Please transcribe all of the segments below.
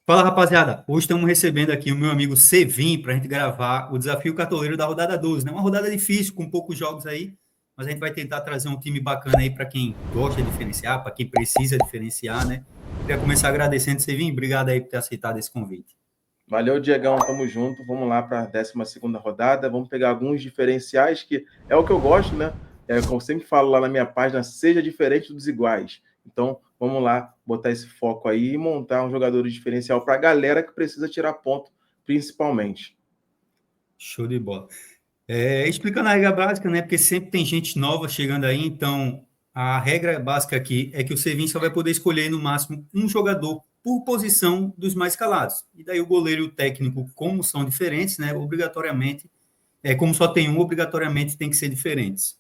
Fala, rapaziada. Hoje estamos recebendo aqui o meu amigo Sevim para a gente gravar o Desafio Cartoleiro da rodada 12, né? Uma rodada difícil, com poucos jogos aí, mas a gente vai tentar trazer um time bacana aí para quem gosta de diferenciar, para quem precisa diferenciar, né? Queria começar agradecendo, Sevim. Obrigado aí por ter aceitado esse convite. Valeu, Diegão, tamo junto. Vamos lá para a 12ª rodada. Vamos pegar alguns diferenciais, que é o que eu gosto, né? Como eu sempre falo lá na minha página, seja diferente dos iguais. Então, vamos lá botar esse foco aí e montar um jogador diferencial para a galera que precisa tirar ponto, principalmente. Show de bola. Explicando a regra básica, né? Porque sempre tem gente nova chegando aí, então a regra básica aqui é que o Sevim só vai poder escolher no máximo um jogador por posição dos mais escalados. E daí o goleiro e o técnico, como são diferentes, né? Obrigatoriamente, como só tem um, obrigatoriamente tem que ser diferentes.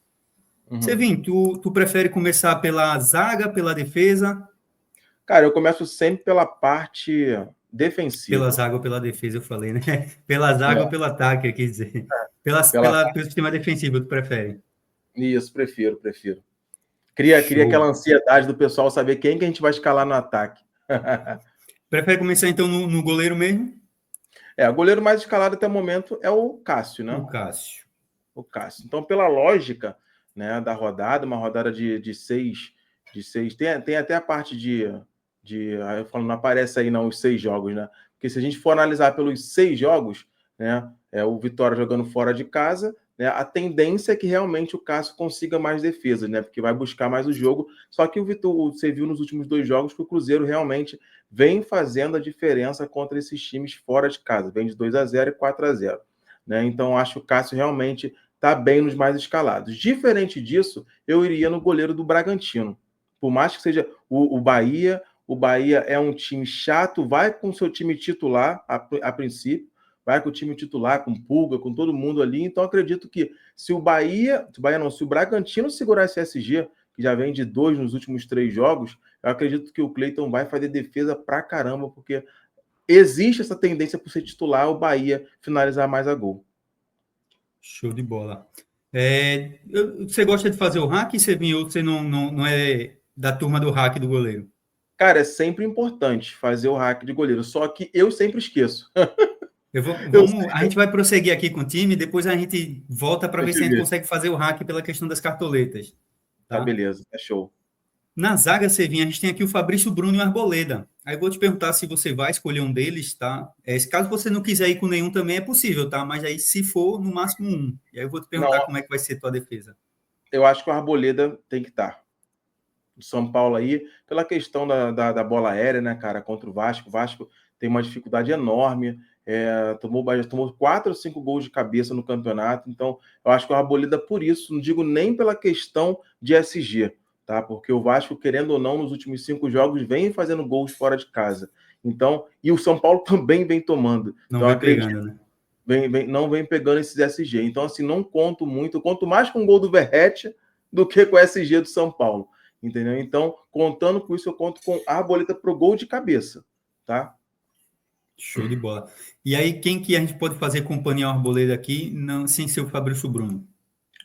Sevim, tu prefere começar pela zaga, pela defesa? Cara, eu começo sempre pela parte Pela defensiva. zaga ou pela defesa, eu falei, né? Pela zaga ou pelo ataque, quer dizer. Pela... Pelo sistema defensivo, tu prefere? Isso, prefiro. Cria aquela Show. ansiedade do pessoal saber quem que a gente vai escalar no ataque. Prefere começar então no goleiro mesmo? O goleiro mais escalado até o momento é o Cássio, né? O Cássio. O Cássio. Então, pela lógica, né, da rodada, uma rodada de seis, tem até a parte eu falo, não aparece aí não os 6 jogos, né? Porque se a gente for analisar pelos 6 jogos, né, o Vitória jogando fora de casa, né, a tendência é que realmente o Cássio consiga mais defesas, né? Porque vai buscar mais o jogo. Só que você viu nos últimos 2 jogos que o Cruzeiro realmente vem fazendo a diferença contra esses times fora de casa, vem de 2-0 e 4-0, né? Então acho que o Cássio realmente está bem nos mais escalados. Diferente disso, eu iria no goleiro do Bragantino. Por mais que seja o Bahia é um time chato, vai com o seu time titular a princípio, vai com o time titular, com Pulga, com todo mundo ali. Então acredito que se o Bragantino segurar esse SG, que já vem de 2 nos últimos 3 jogos, eu acredito que o Cleiton vai fazer defesa pra caramba, porque existe essa tendência por ser titular, o Bahia finalizar mais a gol. Show de bola. Você gosta de fazer o hack, Sevim, ou você não é da turma do hack do goleiro? Cara, é sempre importante fazer o hack de goleiro, só que eu sempre esqueço. A gente vai prosseguir aqui com o time, depois a gente volta para ver Deixa se a eu gente ver. consegue fazer o hack pela questão das cartoletas, Tá, tá? beleza, tá show. Na zaga, Sevim, a gente tem aqui o Fabrício Bruno e o Arboleda. Aí eu vou te perguntar se você vai escolher um deles, tá? Caso você não quiser ir com nenhum também é possível, tá? Mas aí, se for, no máximo um. E aí eu vou te perguntar Não, como é que vai ser a tua defesa. eu acho que o Arboleda tem que estar. Do São Paulo aí, pela questão da bola aérea, né, cara, contra o Vasco. O Vasco tem uma dificuldade enorme, tomou 4 ou 5 gols de cabeça no campeonato, então eu acho que o Arboleda, por isso, não digo nem pela questão de SG, tá? Porque o Vasco, querendo ou não, nos últimos 5 jogos, vem fazendo gols fora de casa. Então, e o São Paulo também vem tomando. Não Então, vem acredito, pegando, né? não vem pegando esses SG. Então, assim, não conto muito, conto mais com o gol do Verratti do que com o SG do São Paulo. Entendeu? Então, contando com isso, eu conto com a Arboleda pro gol de cabeça, tá? Show de bola. E aí, quem que a gente pode fazer companhia ao Arboleda aqui, não, sem ser o Fabrício Bruno?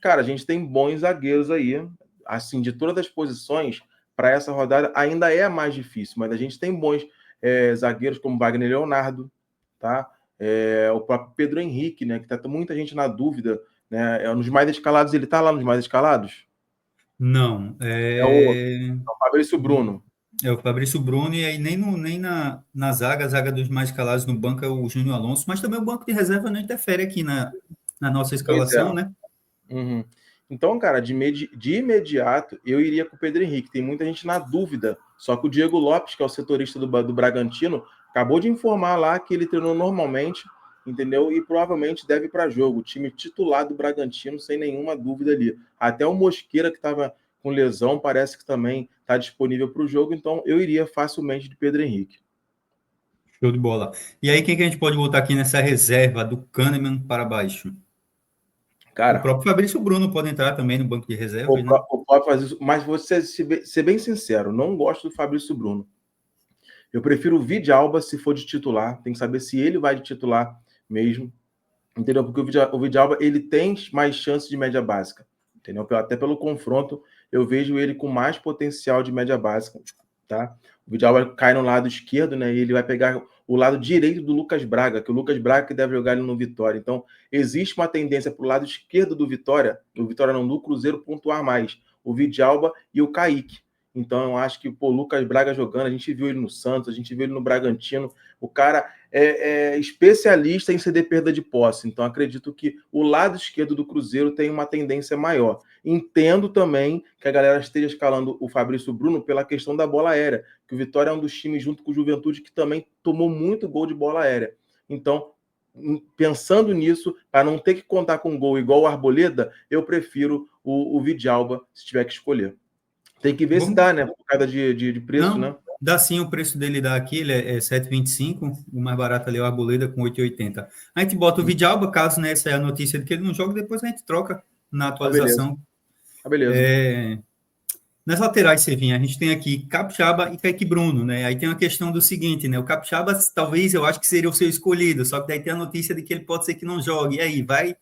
Cara, a gente tem bons zagueiros aí, assim, de todas as posições, para essa rodada ainda é a mais difícil, mas a gente tem bons zagueiros como Wagner Leonardo, tá? O próprio Pedro Henrique, né? Que tá muita gente na dúvida, né? Nos mais escalados, ele tá lá nos mais escalados? Não. É o Fabrício Bruno. É o Fabrício Bruno, e aí nem na zaga, a zaga dos mais escalados no banco é o Júnior Alonso, mas também o banco de reserva não interfere aqui na nossa Pois é. escalação, né? Uhum. Então, cara, de imediato, eu iria com o Pedro Henrique. Tem muita gente na dúvida. Só que o Diego Lopes, que é o setorista do Bragantino, acabou de informar lá que ele treinou normalmente, entendeu? E provavelmente deve para jogo. O time titular do Bragantino, sem nenhuma dúvida ali. Até o Mosqueira, que estava com lesão, parece que também está disponível para o jogo. Então, eu iria facilmente de Pedro Henrique. Show de bola. E aí, quem que a gente pode botar aqui nessa reserva do Kahneman para baixo? O Cara, próprio Fabrício Bruno pode entrar também no banco de reservas, né? pode fazer isso, mas vou ser bem sincero, não gosto do Fabrício Bruno. Eu prefiro o Vidalba se for de titular. Tem que saber se ele vai de titular mesmo. Entendeu? Porque o Vidalba, ele tem mais chance de média básica. Entendeu? Até pelo confronto, eu vejo ele com mais potencial de média básica. Tá? O Vidalba cai no lado esquerdo, né? E ele vai pegar o lado direito do Lucas Braga, que o Lucas Braga que deve jogar ali no Vitória. Então, existe uma tendência para o lado esquerdo do Vitória não, do Cruzeiro pontuar mais, o Vidalba e o Kaique. Então, eu acho que, o Lucas Braga jogando, a gente viu ele no Santos, a gente viu ele no Bragantino, o cara é especialista em ceder perda de posse. Então, acredito que o lado esquerdo do Cruzeiro tem uma tendência maior. Entendo também que a galera esteja escalando o Fabrício Bruno pela questão da bola aérea, que o Vitória é um dos times, junto com o Juventude, que também tomou muito gol de bola aérea. Então, pensando nisso, para não ter que contar com gol igual o Arboleda, eu prefiro o Vidalba, se tiver que escolher. Tem que ver se dá, né? Por causa de preço, Não, né? dá sim, o preço dele dá aqui, ele é 7,25, o mais barato ali é o Arboleda com 8,80. A gente bota o Vidalba, caso né, essa é a notícia de que ele não joga, depois a gente troca na atualização. Beleza. Nas laterais, Sevinha, a gente tem aqui Capixaba e Kaique Bruno, né? Aí tem a questão do seguinte, né? O Capixaba, talvez, eu acho que seria o seu escolhido, só que daí tem a notícia de que ele pode ser que não jogue. E aí, vai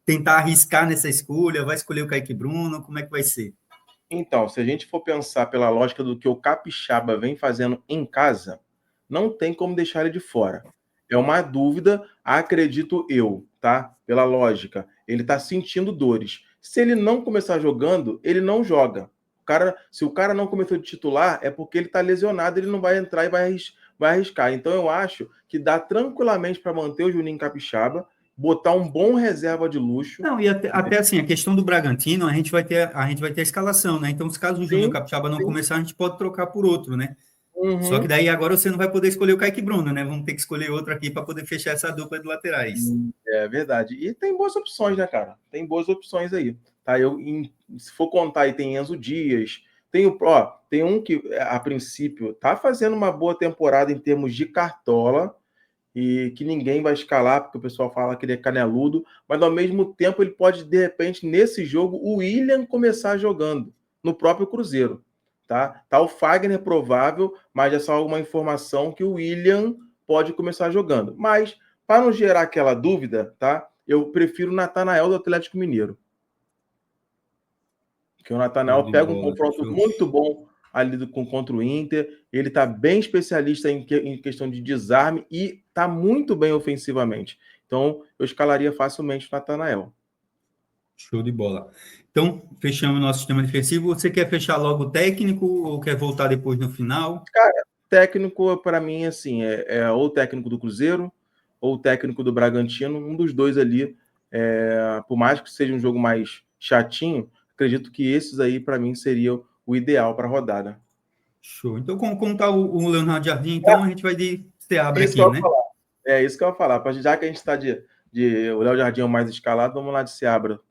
tentar arriscar nessa escolha? Vai escolher o Kaique Bruno? Como é que vai ser? Então, se a gente for pensar pela lógica do que o Capixaba vem fazendo em casa, não tem como deixar ele de fora. É uma dúvida, acredito eu, tá? Pela lógica. Ele tá sentindo dores. Se ele não começar jogando, ele não joga. Se o cara não começou de titular, é porque ele tá lesionado, ele não vai entrar e vai arriscar. Então eu acho que dá tranquilamente para manter o Juninho Capixaba, botar um bom reserva de luxo. Não, e até assim, a questão do Bragantino, a gente vai ter a escalação, né? Então, se caso o Juninho Capixaba não começar, a gente pode trocar por outro, né? Só que daí agora você não vai poder escolher o Kaique Bruno, né? Vamos ter que escolher outro aqui para poder fechar essa dupla de laterais. É verdade. E tem boas opções, né, cara? Tem boas opções aí. Tá? Se for contar aí, tem Enzo Dias, tem um que, a princípio, tá fazendo uma boa temporada em termos de cartola e que ninguém vai escalar, porque o pessoal fala que ele é caneludo, mas ao mesmo tempo ele pode, de repente, nesse jogo, o William começar jogando no próprio Cruzeiro. Tá o Fagner provável, mas é só uma informação que o William pode começar jogando. Mas, para não gerar aquela dúvida, tá? Eu prefiro o Natanael do Atlético Mineiro. Porque o Natanael pega um confronto muito bom ali contra o Inter. Ele está bem especialista em questão de desarme e está muito bem ofensivamente. Então, eu escalaria facilmente o Natanael. Show de bola. Então, fechamos nosso sistema defensivo. Você quer fechar logo o técnico ou quer voltar depois no final? Cara, técnico, para mim, assim, ou o técnico do Cruzeiro ou o técnico do Bragantino, um dos dois ali. Por mais que seja um jogo mais chatinho, acredito que esses aí, para mim, seriam o ideal para a rodada. Show. Então, como está o Leonardo Jardim, então a gente vai de Seabra Isso aqui, né? É isso que eu ia falar. Já que a gente está de o Léo Jardim é o mais escalado, vamos lá de Seabra.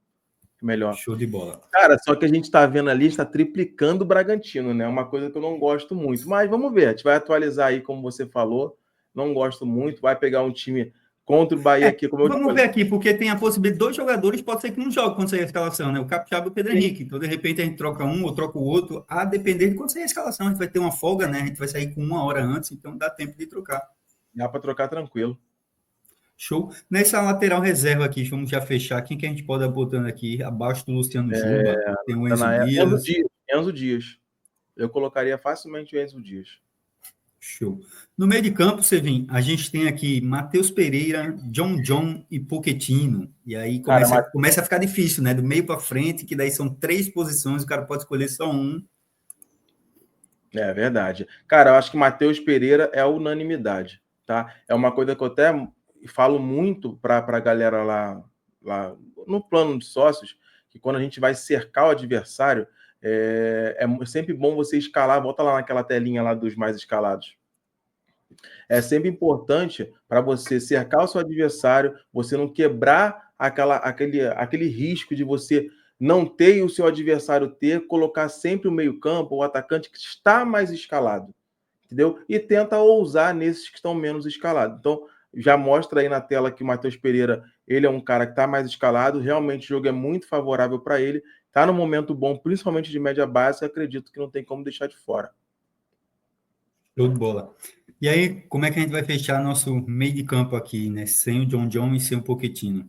Melhor. Show de bola. Cara, só que a gente está vendo ali, está triplicando o Bragantino, né? Uma coisa que eu não gosto muito. Mas vamos ver, a gente vai atualizar aí, como você falou. Não gosto muito. Vai pegar um time contra o Bahia aqui. Vamos ver aqui, porque tem a possibilidade, 2 jogadores pode ser que não joguem quando sair a escalação, né? O Capixaba e o Pedro Henrique. Então, de repente, a gente troca um ou troca o outro, a depender de quando sair a escalação. A gente vai ter uma folga, né? A gente vai sair com 1 hora antes, então dá tempo de trocar. Dá para trocar tranquilo. Show. Nessa lateral reserva aqui, vamos já fechar. Quem que a gente pode ir botando aqui? Abaixo do Luciano Juba, tem o Enzo Dias. Enzo Dias. Eu colocaria facilmente o Enzo Dias. Show. No meio de campo, Sevim, a gente tem aqui Matheus Pereira, John e Pochettino. E aí começa a ficar difícil, né? Do meio para frente, que daí são 3 posições, o cara pode escolher só um. É verdade. Cara, eu acho que Matheus Pereira é unanimidade, tá? É uma coisa que eu até falo muito para a galera lá no plano de sócios, que quando a gente vai cercar o adversário, é sempre bom você escalar, volta lá naquela telinha lá dos mais escalados. É sempre importante para você cercar o seu adversário, você não quebrar aquele risco de você não ter e o seu adversário ter, colocar sempre o meio-campo, o atacante que está mais escalado, entendeu? E tenta ousar nesses que estão menos escalados. Então, já mostra aí na tela que o Matheus Pereira, ele é um cara que está mais escalado, realmente o jogo é muito favorável para ele, está no momento bom, principalmente de média baixa, acredito que não tem como deixar de fora. Show de bola. E aí, como é que a gente vai fechar nosso meio de campo aqui, né? Sem o John e sem o Pochettino?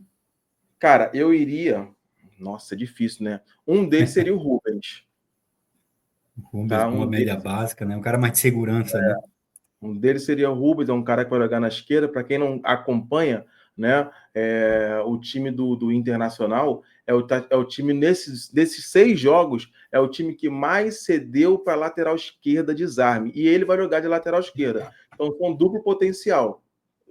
Cara, eu iria... Nossa, é difícil, né? Um deles seria o Rubens. O Rubens com uma média básica, né? Um cara mais de segurança, né? Um deles seria o Rubens, é um cara que vai jogar na esquerda. Para quem não acompanha, né, o time do Internacional é o time desses 6 jogos, é o time que mais cedeu para a lateral esquerda desarme. E ele vai jogar de lateral esquerda. Então, com duplo potencial.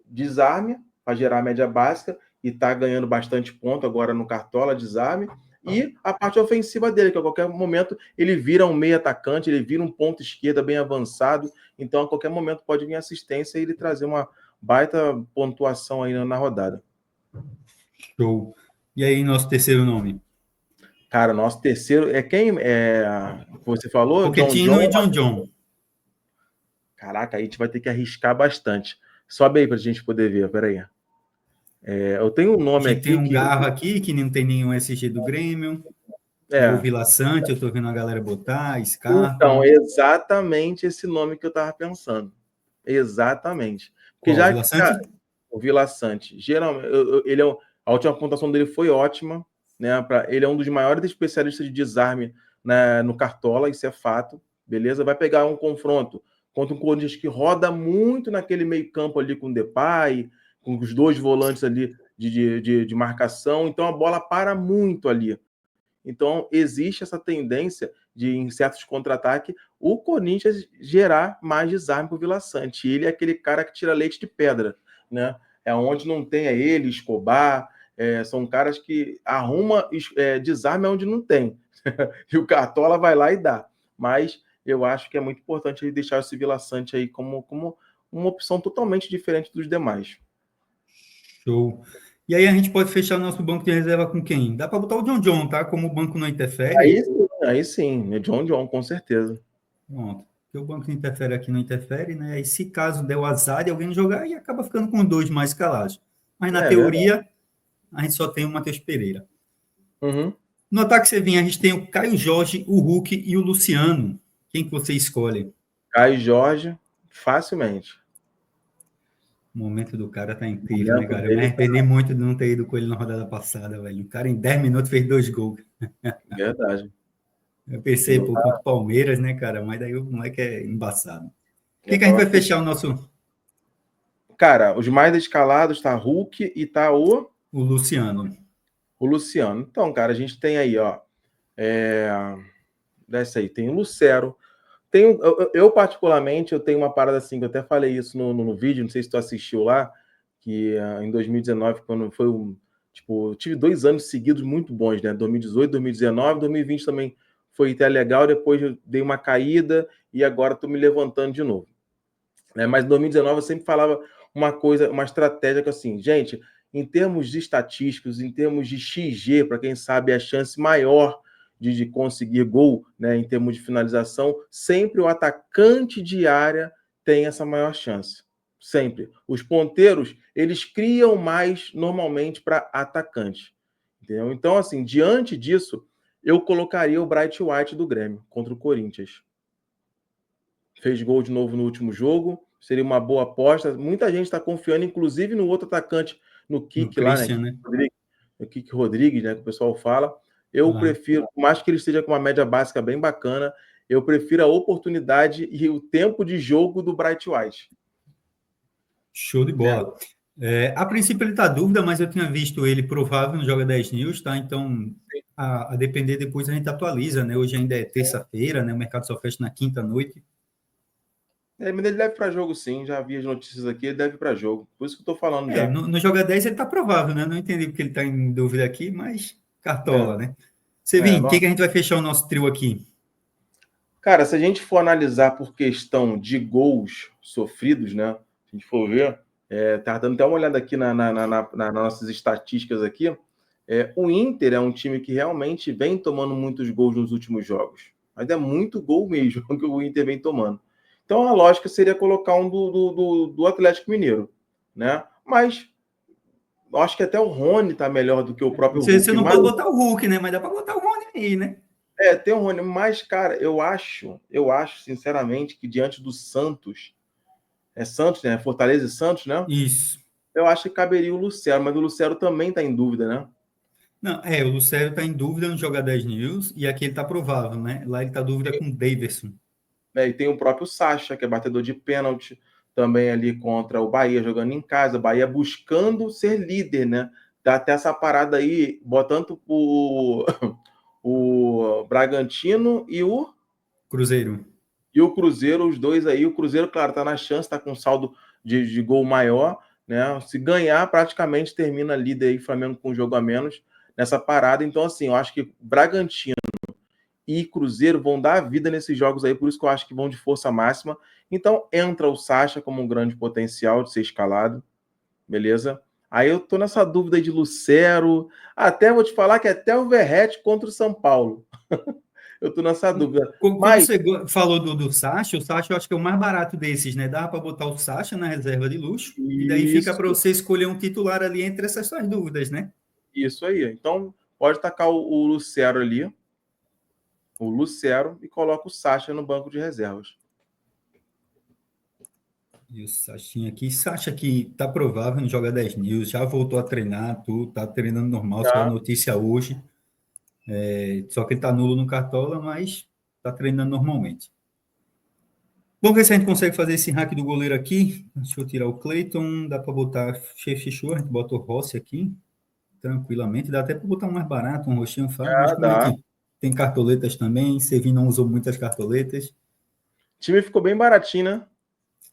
Desarme, para gerar a média básica, e está ganhando bastante ponto agora no Cartola, desarme. E a parte ofensiva dele, que a qualquer momento ele vira um meio atacante, ele vira um ponto esquerda bem avançado. Então, a qualquer momento pode vir assistência e ele trazer uma baita pontuação aí na rodada. Show. E aí, nosso terceiro nome? Cara, nosso terceiro é quem? Você falou? Pochettino e John John. Caraca, aí a gente vai ter que arriscar bastante. Sobe aí para a gente poder ver, peraí. Eu tenho um nome aqui. Tem um Garro aqui que não tem nenhum SG do Grêmio. O Vila Sante, eu tô vendo a galera botar, Scarpa. Então, exatamente esse nome que eu tava pensando. Exatamente. Porque já Vila Sante? O Vila Sante. Geralmente, a última pontuação dele foi ótima, né? Ele é um dos maiores especialistas de desarme, né, no Cartola, isso é fato. Beleza? Vai pegar um confronto contra um Corinthians que roda muito naquele meio-campo ali com o Depay, com os 2 volantes ali de marcação. Então a bola para muito ali. Então, existe essa tendência de, em certos contra-ataques, o Corinthians gerar mais desarme para o Vila Sante. Ele é aquele cara que tira leite de pedra, né? É onde não tem ele, Escobar, são caras que arruma desarme onde não tem. E o Cartola vai lá e dá. Mas eu acho que é muito importante ele deixar esse Vila Sante aí como uma opção totalmente diferente dos demais. Show. E aí a gente pode fechar o nosso banco de reserva com quem? Dá para botar o John John, tá? Como o banco não interfere. Aí sim, é John John, com certeza. Pronto. Porque o banco interfere aqui, não interfere, né? E se caso der o azar de alguém jogar, aí acaba ficando com 2 mais escalados. Mas na teoria, verdade, a gente só tem o Matheus Pereira. Uhum. No ataque você vem, a gente tem o Caio Jorge, o Hulk e o Luciano. Quem que você escolhe? Caio Jorge, facilmente. O momento do cara tá incrível, né, cara? Eu me arrependi muito de não ter ido com ele na rodada passada, velho. O cara em 10 minutos fez 2 gols. Verdade. Eu pensei, pô, contra o Palmeiras, né, cara? Mas daí o moleque é embaçado. Quem que a gente vai fechar o nosso... Cara, os mais escalados tá Hulk e tá o Luciano. O Luciano. Então, cara, a gente tem aí, ó. Desce aí, tem o Lucero. Eu, particularmente, eu tenho uma parada assim, que eu até falei isso no vídeo, não sei se tu assistiu lá, que em 2019, quando foi tipo, eu tive 2 anos seguidos muito bons, né? 2018, 2019, 2020 também foi até legal, depois eu dei uma caída e agora tô me levantando de novo. Mas em 2019 eu sempre falava uma estratégia que assim, gente, em termos de estatísticos, em termos de XG, para quem sabe a chance maior de conseguir gol, né, em termos de finalização, sempre o atacante de área tem essa maior chance. Sempre. Os ponteiros, eles criam mais normalmente para atacante. Entendeu? Então, assim, diante disso, eu colocaria o Bright White do Grêmio contra o Corinthians. Fez gol de novo no último jogo, seria uma boa aposta. Muita gente está confiando, inclusive no outro atacante, no Kik lá, né? O Kik Rodrigues, né? Que o pessoal fala. Eu prefiro, por mais que ele esteja com uma média básica bem bacana, eu prefiro a oportunidade e o tempo de jogo do Bright White. Show de bola. A princípio ele está dúvida, mas eu tinha visto ele provável no Joga 10 News, tá? Então, a depender depois a gente atualiza, né? Hoje ainda é terça-feira, né? O mercado só fecha na quinta-noite. Mas ele deve para jogo, sim. Já vi as notícias aqui, ele deve para jogo. Por isso que eu estou falando. No Joga 10 ele está provável, né? Não entendi porque ele está em dúvida aqui, mas cartola, né? Sevim, quem que a gente vai fechar o nosso trio aqui? Cara, se a gente for analisar por questão de gols sofridos, né? Se a gente for ver, tá dando até uma olhada aqui nas nossas estatísticas aqui. O Inter é um time que realmente vem tomando muitos gols nos últimos jogos. Mas é muito gol mesmo que o Inter vem tomando. Então a lógica seria colocar um do Atlético Mineiro, né? Mas eu acho que até o Rony tá melhor do que o próprio Hulk. Você não pode botar o Hulk, né? Mas dá para botar o Rony aí, né? Tem o Rony, mas, cara, eu acho, sinceramente, que diante do Santos, Santos, né? Fortaleza e Santos, né? Isso. Eu acho que caberia o Lucero, mas o Lucero também tá em dúvida, né? Não, o Lucero tá em dúvida no Joga 10 News, e aqui ele tá provável, né? Lá ele tá em dúvida com o Davidson. E tem o próprio Sacha, que é batedor de pênalti, também ali contra o Bahia, jogando em casa, o Bahia buscando ser líder, né? Dá até essa parada aí, botando o Bragantino e o Cruzeiro. Cruzeiro, os dois aí. O Cruzeiro, claro, tá na chance, tá com saldo de gol maior, né? Se ganhar, praticamente termina líder aí, Flamengo com um jogo a menos nessa parada. Então, assim, eu acho que Bragantino e Cruzeiro vão dar a vida nesses jogos aí, por isso que eu acho que vão de força máxima. Então, entra o Sacha como um grande potencial de ser escalado, beleza? Aí eu tô nessa dúvida aí de Lucero, até vou te falar que até o Verratti contra o São Paulo. Eu tô nessa dúvida. Como Mas, você falou do Sacha, o Sacha eu acho que é o mais barato desses, né? Dá para botar o Sacha na reserva de luxo, e daí fica isso, para você escolher um titular ali entre essas suas dúvidas, né? isso aí. Então, pode tacar o Lucero ali, o Lucero, e coloca o Sacha no banco de reservas. E o Sachinha aqui, Sacha que tá provável no Joga 10 News, já voltou a treinar, tudo, tá treinando normal, saiu a Tá? notícia hoje. Só que ele tá nulo no Cartola, mas tá treinando normalmente. Vamos ver se a gente consegue fazer esse hack do goleiro aqui. Deixa eu tirar o Cleiton, dá para botar fechou, a gente bota o Rossi aqui, tranquilamente. Dá até para botar um mais barato, um roxinho fácil, mas Ah, como dá. aqui tem cartoletas também, Sevi não usou muitas cartoletas. O time ficou bem baratinho, né?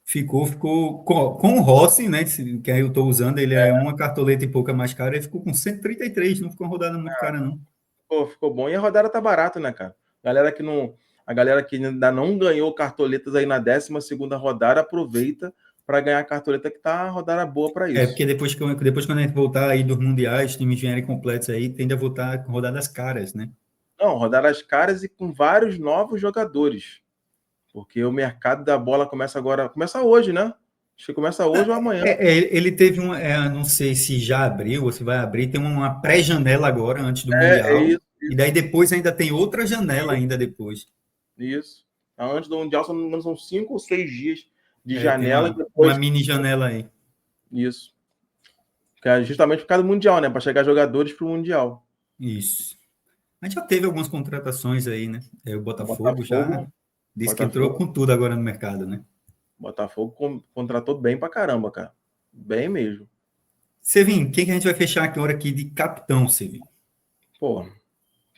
Ficou com o Rossi, né? Que aí eu estou usando, ele é uma cartoleta e pouca mais cara, ele ficou com 133, não ficou uma rodada muito cara, não. Pô, ficou bom. E a rodada tá barata, né, cara? A galera que ainda não ganhou cartoletas aí na 12ª rodada, aproveita para ganhar cartoleta que tá uma rodada boa para isso. Porque depois quando a gente voltar aí dos mundiais, os times vierem completos aí, tende a voltar com rodadas caras, né? Não, rodadas caras e com vários novos jogadores. Porque o mercado da bola começa agora. Começa hoje, né? Acho que começa hoje ou amanhã. Ele teve não sei se já abriu ou se vai abrir, tem uma pré-janela agora, antes do É Mundial, isso, e daí depois ainda tem outra janela ainda depois. isso. Antes do Mundial, são 5 ou 6 dias de Tem janela e uma depois. mini janela aí. Isso. Que é justamente por causa do Mundial, né? Para chegar jogadores para o Mundial. Isso. A gente já teve algumas contratações aí, né? O O Botafogo já Botafogo, disse que entrou Botafogo, com tudo agora no mercado, né? Botafogo contratou bem pra caramba, cara. Bem mesmo. Sevin, quem que a gente vai fechar aqui hora aqui de capitão, Sevin? Pô,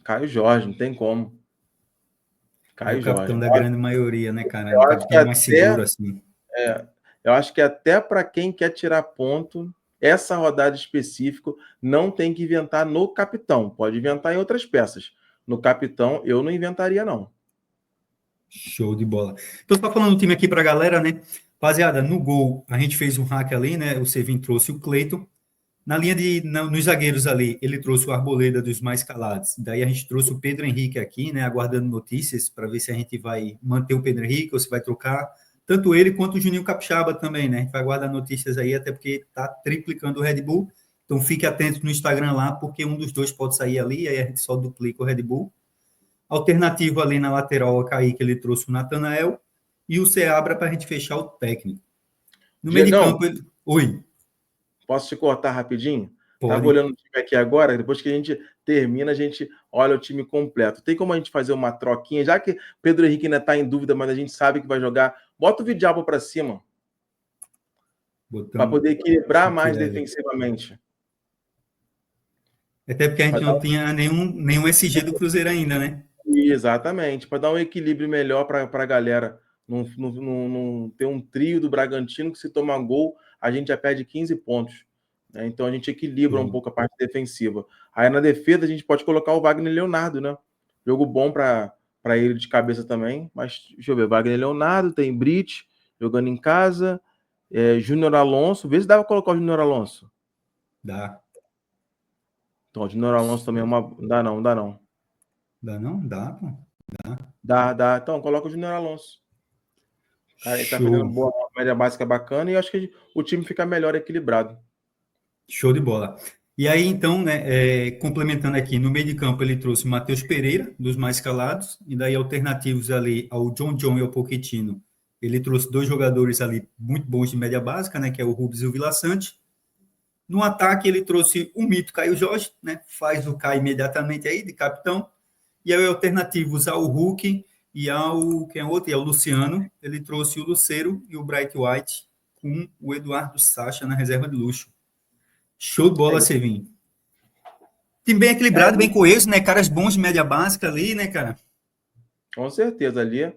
Caio Jorge, não tem como. É o Caio Jorge. capitão da grande maioria, né, cara? É Eu um acho que capitão mais até, seguro, assim. é, eu acho que até para quem quer tirar ponto, essa rodada específica não tem que inventar no capitão. Pode inventar em outras peças. No capitão, eu não inventaria, não. Show de bola. Então, só falando do time aqui pra galera, né? Rapaziada, no gol, a gente fez um hack ali, né? O Sevin trouxe o Cleiton. Nos zagueiros ali, ele trouxe o Arboleda dos mais calados. Daí a gente trouxe o Pedro Henrique aqui, né? Aguardando notícias para ver se a gente vai manter o Pedro Henrique ou se vai trocar. Tanto ele quanto o Juninho Capixaba também, né? A gente vai aguardar notícias aí, até porque tá triplicando o Red Bull. Então fique atento no Instagram lá, porque um dos dois pode sair ali, aí a gente só duplica o Red Bull. Alternativo ali na lateral, a Kaique, ele trouxe o Natanael e o Seabra para a gente fechar o técnico. No meio de Diegão, campo, ele... Oi, posso te cortar rapidinho? Tava pode. olhando o time aqui agora, depois que a gente termina, a gente olha o time completo. Tem como a gente fazer uma troquinha, já que Pedro Henrique ainda está em dúvida, mas a gente sabe que vai jogar. Bota o Vidiabo para cima, para Botamos. poder Deixa equilibrar eu mais tirar ele. defensivamente. Até porque a Pra gente dar não tinha nenhum SG do Cruzeiro ainda, né? Exatamente, para dar um equilíbrio melhor para a galera. Não ter um trio do Bragantino que se tomar gol, a gente já perde 15 pontos. Né? Então a gente equilibra um pouco a parte defensiva. Aí na defesa a gente pode colocar o Wagner Leonardo, né? Jogo bom para ele de cabeça também. Mas deixa eu ver, Wagner Leonardo, tem Brit jogando em casa, Júnior Alonso. Vê se dá para colocar o Júnior Alonso. Dá. Então, o Júnior Alonso também é uma. Dá não, dá não. Dá não? Dá, pô. Dá. Então, coloca o Júnior Alonso. Cara, ele tá fazendo Show. boa média básica bacana e eu acho que o time fica melhor equilibrado. Show de bola. E aí, então, né, complementando aqui, no meio de campo ele trouxe o Matheus Pereira, dos mais calados, e daí alternativos ali ao John e ao Pochettino. Ele trouxe dois jogadores ali muito bons de média básica, né, que é o Rubens e o Vila Sante. No ataque ele trouxe o mito Caio Jorge, né, faz o Caio imediatamente aí, de capitão. E aí, alternativos ao Hulk e ao, quem é outro? E ao Luciano, ele trouxe o Lucero e o Bright White com o Eduardo Sacha na reserva de luxo. Show de bola, Sevinho. Time bem equilibrado, bem coeso, né? Caras bons de média básica ali, né, cara? Com certeza, ali,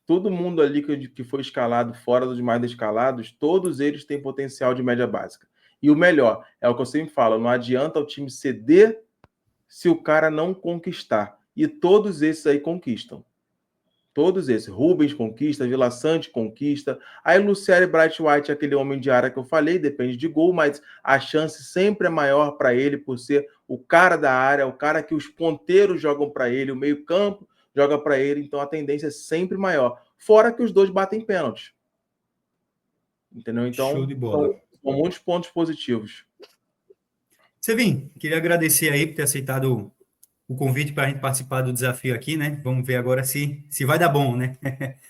todo mundo ali que foi escalado fora dos mais escalados, todos eles têm potencial de média básica. E o melhor, é o que eu sempre falo, não adianta o time ceder se o cara não conquistar. E todos esses aí conquistam. Todos esses. Rubens conquista, Vila Sante conquista. Aí Luciano e Bright White, aquele homem de área que eu falei, depende de gol, mas a chance sempre é maior para ele por ser o cara da área, o cara que os ponteiros jogam para ele, o meio-campo joga para ele, então a tendência é sempre maior. Fora que os dois batem pênalti. Entendeu? Então, show de bola. São muitos pontos positivos. Sevinho, queria agradecer aí por ter aceitado o convite para a gente participar do desafio aqui, né? Vamos ver agora se vai dar bom, né?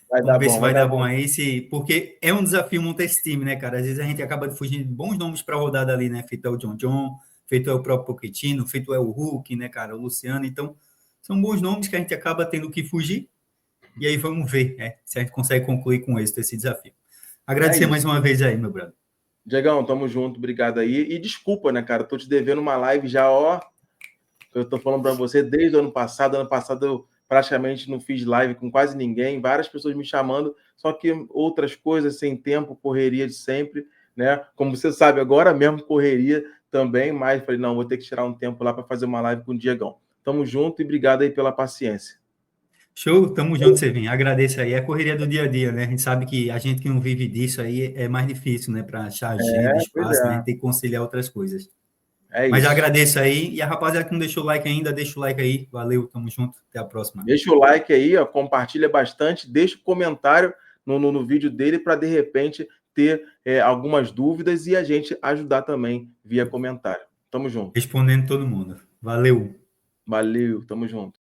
Vamos ver se vai dar bom aí, porque é um desafio montar esse time, né, cara? Às vezes a gente acaba fugindo de bons nomes para a rodada ali, né? Feito é o John, feito é o próprio Pochettino, feito é o Hulk, né, cara? O Luciano. Então, são bons nomes que a gente acaba tendo que fugir. E aí vamos ver, se a gente consegue concluir com êxito esse desafio. Agradecer mais uma vez aí, meu brother. Diegão, tamo junto, obrigado aí. E desculpa, né, cara? Tô te devendo uma live já, ó. Eu tô falando para você desde o ano passado. Ano passado eu praticamente não fiz live com quase ninguém, várias pessoas me chamando, só que outras coisas sem tempo, correria de sempre, né? Como você sabe, agora mesmo correria também, mas falei, não, vou ter que tirar um tempo lá para fazer uma live com o Diegão. Tamo junto e obrigado aí pela paciência. Show, tamo junto, Sevinho. Agradeço aí. É a correria do dia a dia, né? A gente sabe que a gente que não vive disso aí é mais difícil, né? Para achar agenda, espaço, né? Tem que conciliar outras coisas. Mas isso. Agradeço aí. E a rapaziada que não deixou o like ainda, deixa o like aí. Valeu, tamo junto. Até a próxima. Deixa o like aí, ó, compartilha bastante, deixa o comentário no vídeo dele para, de repente, ter algumas dúvidas e a gente ajudar também via comentário. Tamo junto. Respondendo todo mundo. Valeu. Valeu, tamo junto.